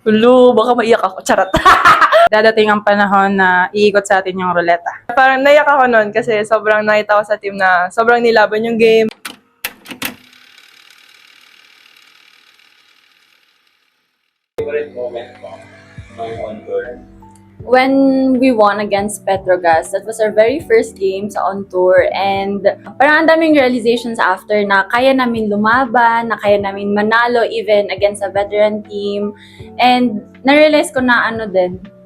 Hulo, baka maiyak ako. Charot. Dadating ang panahon na iikot sa atin yung ruleta. Parang naiyak ako noon kasi sobrang nakita ko sa team na sobrang nilaban yung game. Favorite moment mo ng on-tour? When we won against Petrogas, that was our very first game sa on tour, and parang ang daming realizations after na kaya namin lumaban, na kaya namin manalo even against a veteran team, and na-realize ko na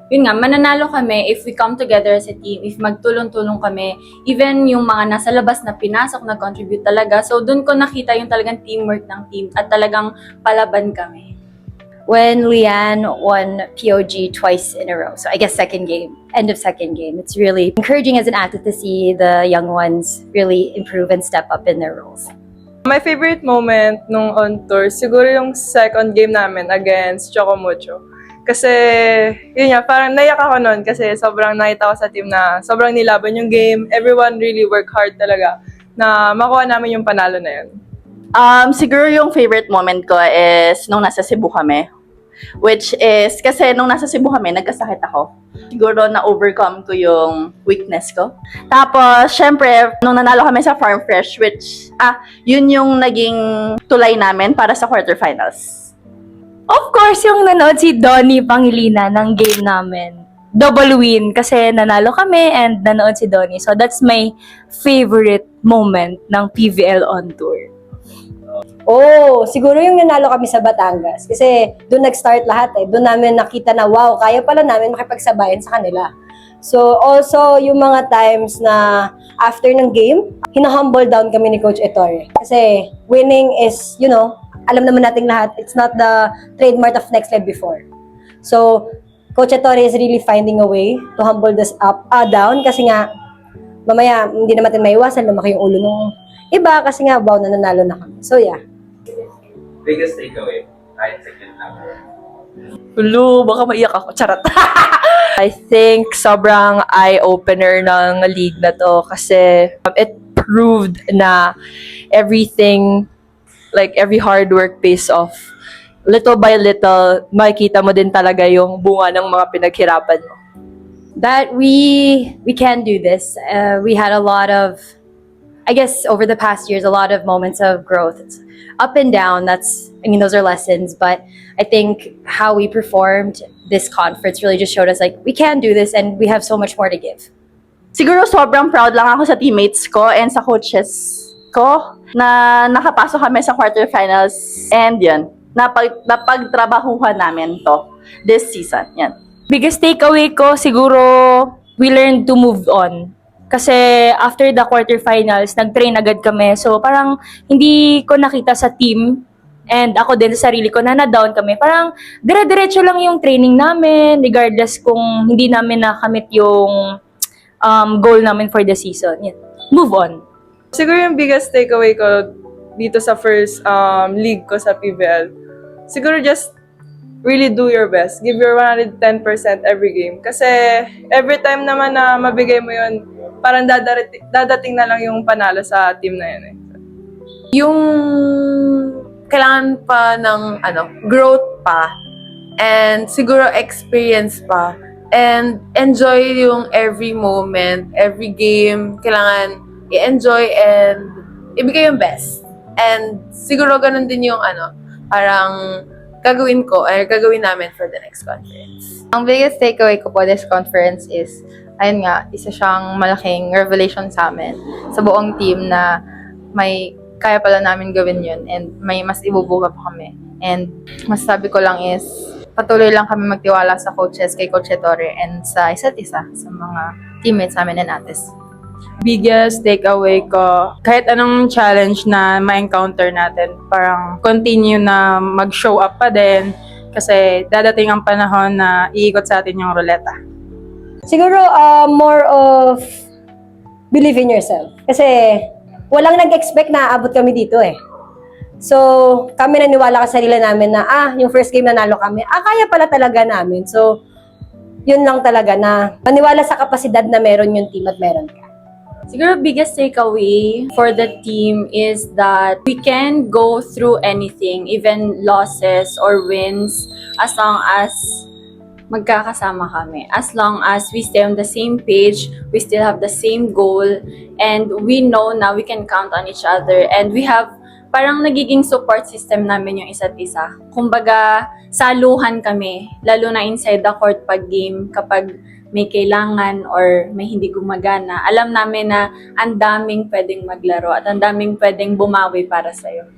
yun nga, mananalo kami if we come together as a team, if magtulong-tulong kami, even yung mga nasa labas na pinasok, nag-contribute talaga. So dun ko nakita yung talagang teamwork ng team at talagang palaban kami. When Leanne won POG twice in a row. So I guess second game, end of second game. It's really encouraging as an athlete to see the young ones really improve and step up in their roles. My favorite moment nung on tour, siguro yung second game namin against Chocomucho. Kasi, yun nga, parang naiyak ako noon kasi sobrang nakita ko sa team na sobrang nilaban yung game. Everyone really work hard talaga na makuha namin yung panalo na yun. Siguro yung favorite moment ko is nung nasa Cebu kami. Which is, kasi nung nasa Cebu kami, nagkasakit ako. Siguro na-overcome ko yung weakness ko. Tapos, syempre, nung nanalo kami sa Farm Fresh, which, yun yung naging tulay namin para sa quarterfinals. Of course, yung nanood si Donnie Pangilina ng game namin. Double win kasi nanalo kami and nanood si Donnie. So that's my favorite moment ng PVL on tour. Siguro yung nanalo kami sa Batangas. Kasi doon nag-start lahat eh. Doon namin nakita na wow, kaya pala namin makipagsabayan sa kanila. So also yung mga times na after ng game, hina-humble down kami ni Coach Ettore. Kasi winning is, alam naman nating lahat, it's not the trademark of Next Level before. So Coach Ettore is really finding a way to humble us down kasi nga mamaya hindi naman natin maiwasan lumaki yung ulo ng iba kasi nga wow, nananalo na kami. So yeah. Biggest takeaway? Kahit second lang. Hulo, baka maiyak ako. Charot. I think sobrang eye-opener ng league na to kasi it proved na everything, like every hard work pays off. Little by little, makikita mo din talaga yung bunga ng mga pinaghirapan mo. That we can do this. We had a lot of, I guess, over the past years, a lot of moments of growth. It's up and down. Those are lessons. But I think how we performed this conference really just showed us like we can do this and we have so much more to give. Siguro sobrang proud lang ako sa teammates ko and sa coaches ko na nakapasok kami sa quarterfinals and yun, napagtrabahuhan namin to this season. Yan. Biggest takeaway ko siguro we learned to move on. Kasi after the quarterfinals, nag-train agad kami. So parang hindi ko nakita sa team and ako din sa sarili ko na na-down kami. Parang dire-diretso lang yung training namin regardless kung hindi namin nakamit yung goal namin for the season. Yeah. Move on. Siguro yung biggest takeaway ko dito sa first league ko sa PVL, siguro just really do your best. Give your 110% every game. Kasi every time naman na mabigay mo yun, parang dadating na lang yung panalo sa team na yun eh. Yung kailangan pa ng growth pa and siguro experience pa and enjoy yung every moment, every game. Kailangan i-enjoy and ibigay yung best. And siguro ganun din yung parang gagawin ko or gagawin namin for the next conference. Ang biggest takeaway ko po this conference is, ayun nga, isa siyang malaking revelation sa amin, sa buong team na may kaya pala namin gawin yun and may mas ibubuga pa kami. And masasabi ko lang is, patuloy lang kami magtiwala sa coaches, kay Coach Ettore and sa isa't isa, sa mga teammates namin and ates. Biggest takeaway ko, kahit anong challenge na ma-encounter natin, parang continue na mag-show up pa din kasi dadating ang panahon na iikot sa atin yung ruleta. Siguro more of believe in yourself. Kasi walang nag-expect na aabot kami dito eh. So, kami naniwala sa sarili namin na yung first game nanalo kami, kaya pala talaga namin. So, yun lang talaga na maniwala sa kapasidad na meron yung team at meron ka. Siguro biggest takeaway for the team is that we can go through anything, even losses or wins, as long as magkakasama kami. As long as we stay on the same page, we still have the same goal, and we know na we can count on each other, and we have parang nagiging support system namin yung isa't isa. Kumbaga, saluhan kami, lalo na inside the court pag game, kapag may kailangan or may hindi gumagana. Alam namin na ang daming pwedeng maglaro at ang daming pwedeng bumawi para sa'yo.